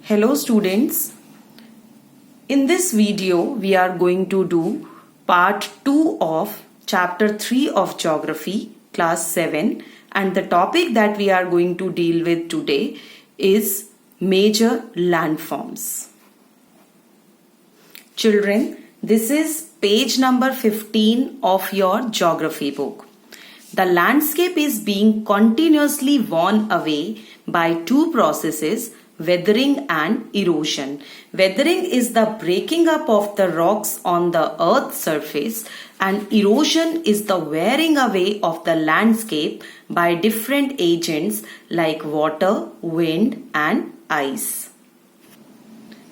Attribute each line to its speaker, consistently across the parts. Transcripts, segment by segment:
Speaker 1: Hello students, in this video we are going to do part 2 of chapter 3 of geography class 7 and the topic that we are going to deal with today is major landforms. Children, this is page number 15 of your geography book. The landscape is being continuously worn away by two processes, weathering and erosion. Weathering is the breaking up of the rocks on the earth's surface and erosion is the wearing away of the landscape by different agents like water, wind and ice.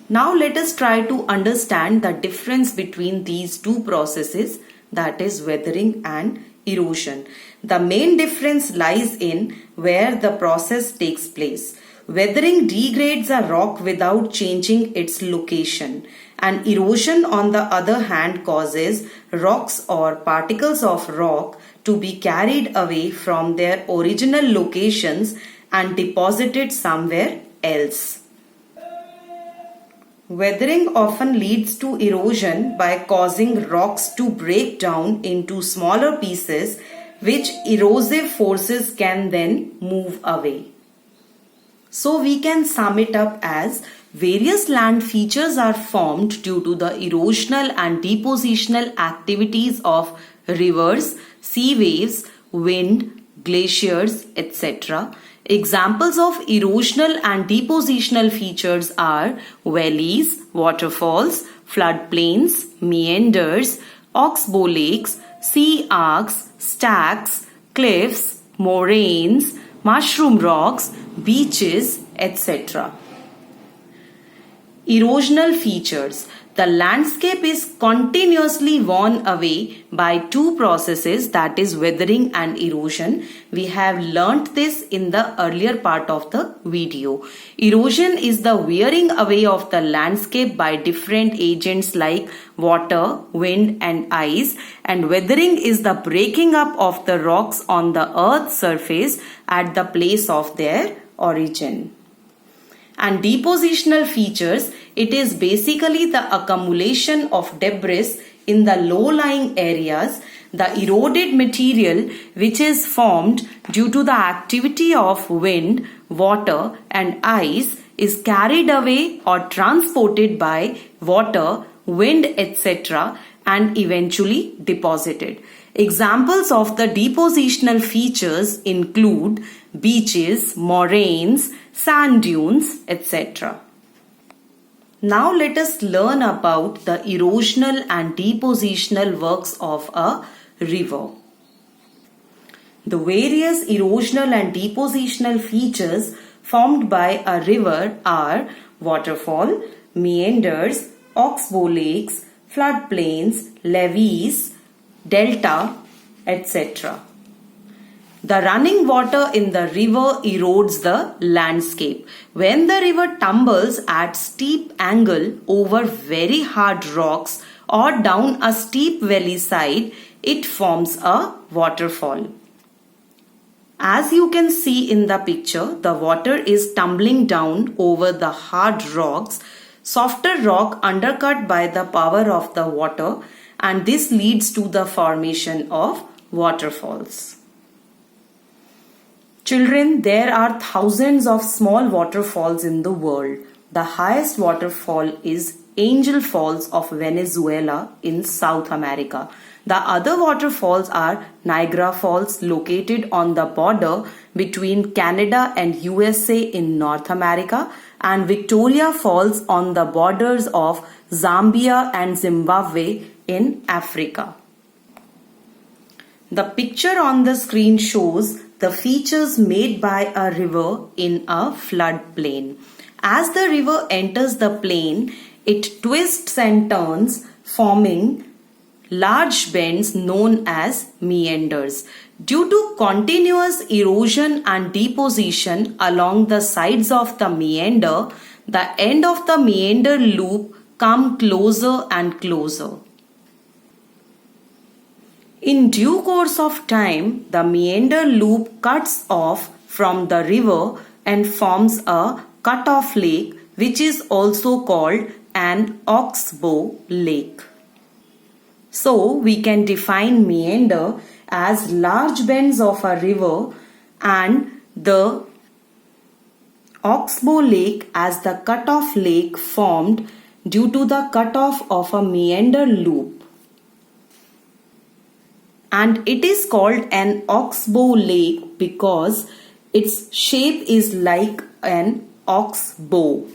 Speaker 1: Now let us try to understand the difference between these two processes, that is weathering and erosion. The main difference lies in where the process takes place. Weathering degrades a rock without changing its location, and erosion on the other hand causes rocks or particles of rock to be carried away from their original locations and deposited somewhere else. Weathering often leads to erosion by causing rocks to break down into smaller pieces which erosive forces can then move away. So we can sum it up as various land features are formed due to the erosional and depositional activities of rivers, sea waves, wind, glaciers, etc. Examples of erosional and depositional features are valleys, waterfalls, floodplains, meanders, oxbow lakes, sea arcs, stacks, cliffs, moraines, mushroom rocks, beaches, etc. Erosional features. The landscape is continuously worn away by two processes, that is weathering and erosion. We have learnt this in the earlier part of the video. Erosion is the wearing away of the landscape by different agents like water, wind and ice, and weathering is the breaking up of the rocks on the earth's surface at the place of their origin. And depositional features, it is basically the accumulation of debris in the low-lying areas, the eroded material which is formed due to the activity of wind, water and ice is carried away or transported by water, wind, etc. and eventually deposited. Examples of the depositional features include beaches, moraines, sand dunes, etc. Now let us learn about the erosional and depositional works of a river. The various erosional and depositional features formed by a river are waterfall, meanders, oxbow lakes, floodplains, levees, delta, etc. The running water in the river erodes the landscape. When the river tumbles at steep angle over very hard rocks or down a steep valley side, it forms a waterfall. As you can see in the picture, the water is tumbling down over the hard rocks, softer rock undercut by the power of the water, and this leads to the formation of waterfalls. Children, there are thousands of small waterfalls in the world. The highest waterfall is Angel Falls of Venezuela in South America. The other waterfalls are Niagara Falls located on the border between Canada and USA in North America and Victoria Falls on the borders of Zambia and Zimbabwe in Africa. The picture on the screen shows the features made by a river in a floodplain. As the river enters the plain, it twists and turns, forming large bends known as meanders. Due to continuous erosion and deposition along the sides of the meander, the end of the meander loop comes closer and closer. In due course of time, the meander loop cuts off from the river and forms a cut-off lake which is also called an oxbow lake. So we can define meander as large bends of a river and the oxbow lake as the cut-off lake formed due to the cut-off of a meander loop. And it is called an oxbow lake because its shape is like an ox bow.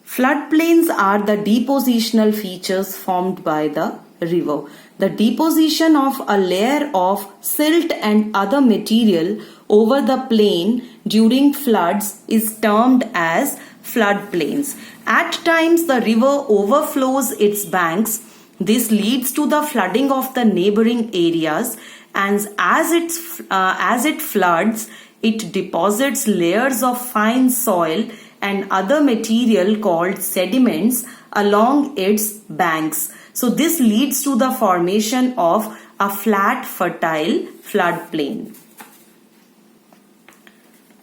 Speaker 1: Floodplains are the depositional features formed by the river. The deposition of a layer of silt and other material over the plain during floods is termed as floodplains. At times the river overflows its banks. This leads to the flooding of the neighboring areas, and as it floods, it deposits layers of fine soil and other material called sediments along its banks. So this leads to the formation of a flat, fertile floodplain.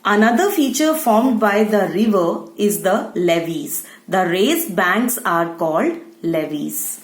Speaker 1: Another feature formed by the river is the levees. The raised banks are called levees.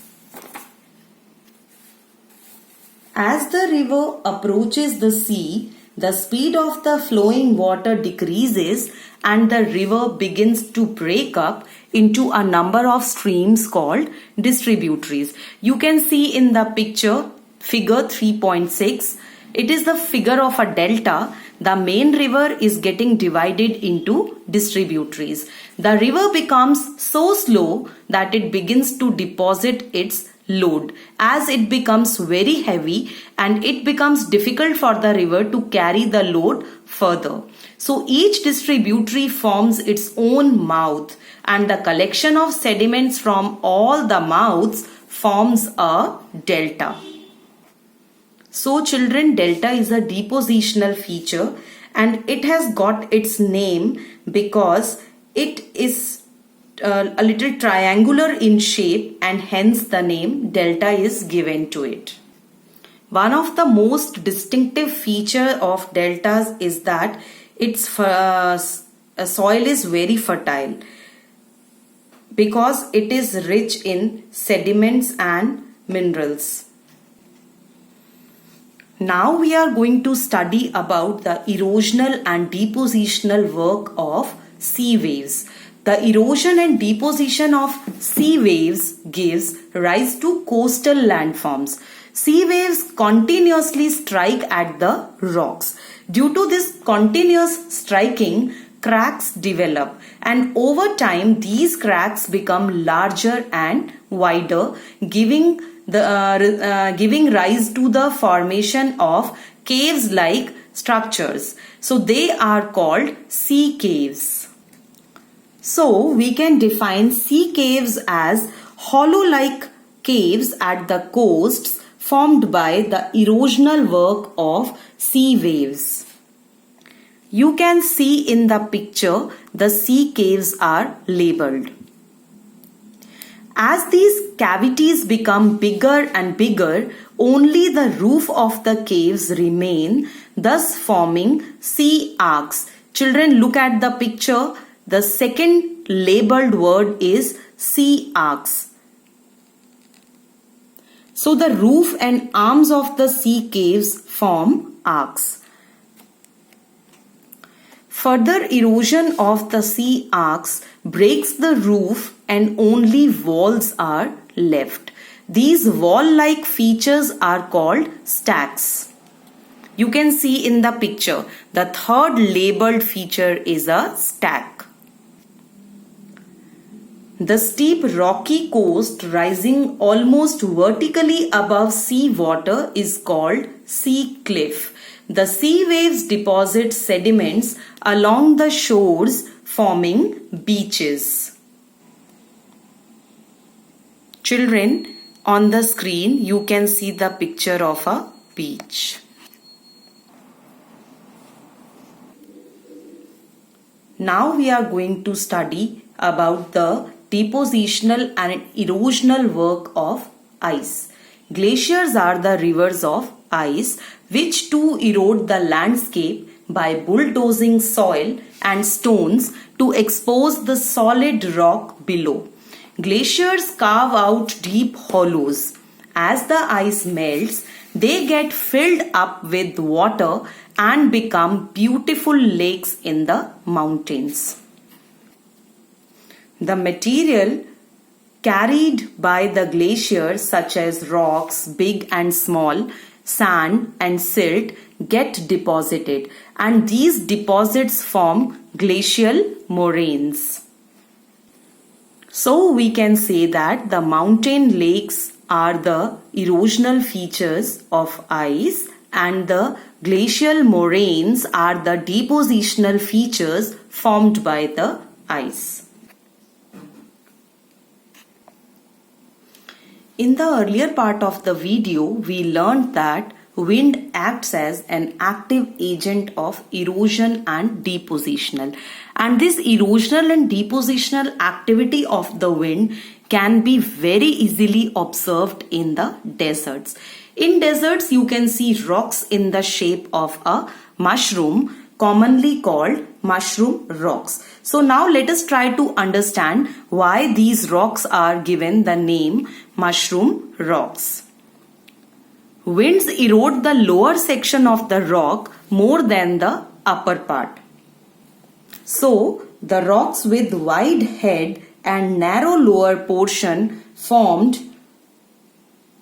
Speaker 1: As the river approaches the sea, the speed of the flowing water decreases and the river begins to break up into a number of streams called distributaries. You can see in the picture, figure 3.6, it is the figure of a delta. The main river is getting divided into distributaries. The river becomes so slow that it begins to deposit its load. As it becomes very heavy and it becomes difficult for the river to carry the load further. So each distributary forms its own mouth and the collection of sediments from all the mouths forms a delta. So children, delta is a depositional feature and it has got its name because it is a little triangular in shape and hence the name delta is given to it. One of the most distinctive feature of deltas is that its soil is very fertile because it is rich in sediments and minerals. Now we are going to study about the erosional and depositional work of sea waves. The erosion and deposition of sea waves gives rise to coastal landforms. Sea waves continuously strike at the rocks. Due to this continuous striking, cracks develop, and over time these cracks become larger and wider, giving rise to the formation of caves-like structures. So they are called sea caves. So we can define sea caves as hollow-like caves at the coasts formed by the erosional work of sea waves. You can see in the picture the sea caves are labeled. As these cavities become bigger and bigger, only the roof of the caves remain, thus forming sea arcs. Children, look at the picture. The second labeled word is sea arcs. So the roof and arms of the sea caves form arcs. Further erosion of the sea arcs breaks the roof and only walls are left. These wall-like features are called stacks. You can see in the picture, the third labeled feature is a stack. The steep rocky coast rising almost vertically above sea water is called sea cliff. The sea waves deposit sediments along the shores forming beaches. Children, on the screen you can see the picture of a beach. Now we are going to study about the depositional and erosional work of ice. Glaciers are the rivers of ice which too erode the landscape by bulldozing soil and stones to expose the solid rock below. Glaciers carve out deep hollows. As the ice melts, they get filled up with water and become beautiful lakes in the mountains. The material carried by the glaciers, such as rocks, big and small, sand and silt, get deposited, and these deposits form glacial moraines. So we can say that the mountain lakes are the erosional features of ice and the glacial moraines are the depositional features formed by the ice. In the earlier part of the video, we learned that wind acts as an active agent of erosion and depositional. And this erosional and depositional activity of the wind can be very easily observed in the deserts. In deserts, you can see rocks in the shape of a mushroom, commonly called mushroom rocks. So now let us try to understand why these rocks are given the name mushroom rocks. Winds erode the lower section of the rock more than the upper part. So the rocks with wide head and narrow lower portion formed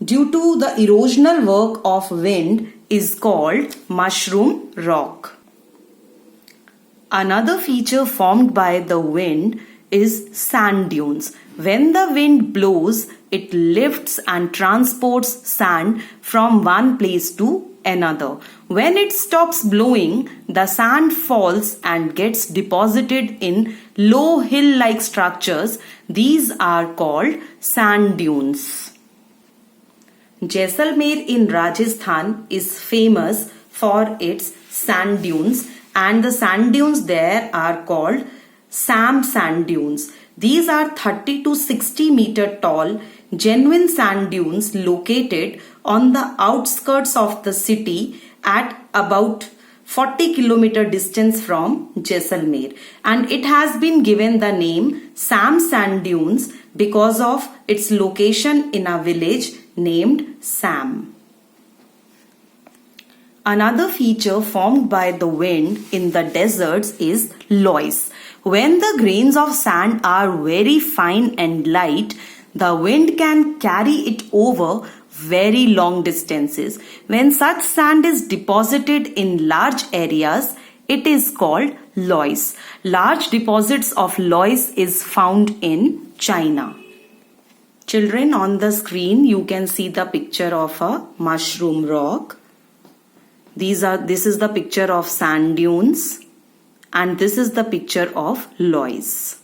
Speaker 1: due to the erosional work of wind is called mushroom rock. Another feature formed by the wind is sand dunes. When the wind blows, it lifts and transports sand from one place to another. When it stops blowing, the sand falls and gets deposited in low hill-like structures. These are called sand dunes. Jaisalmer in Rajasthan is famous for its sand dunes, and the sand dunes there are called Sam sand dunes. These are 30 to 60 meter tall, genuine sand dunes located on the outskirts of the city at about 40 kilometer distance from Jaisalmer, and it has been given the name Sam sand dunes because of its location in a village named Sam. Another feature formed by the wind in the deserts is loess. When the grains of sand are very fine and light, the wind can carry it over very long distances. When such sand is deposited in large areas, it is called loess. Large deposits of loess is found in China. Children, on the screen you can see the picture of a mushroom rock. This is the picture of sand dunes, and this is the picture of loess.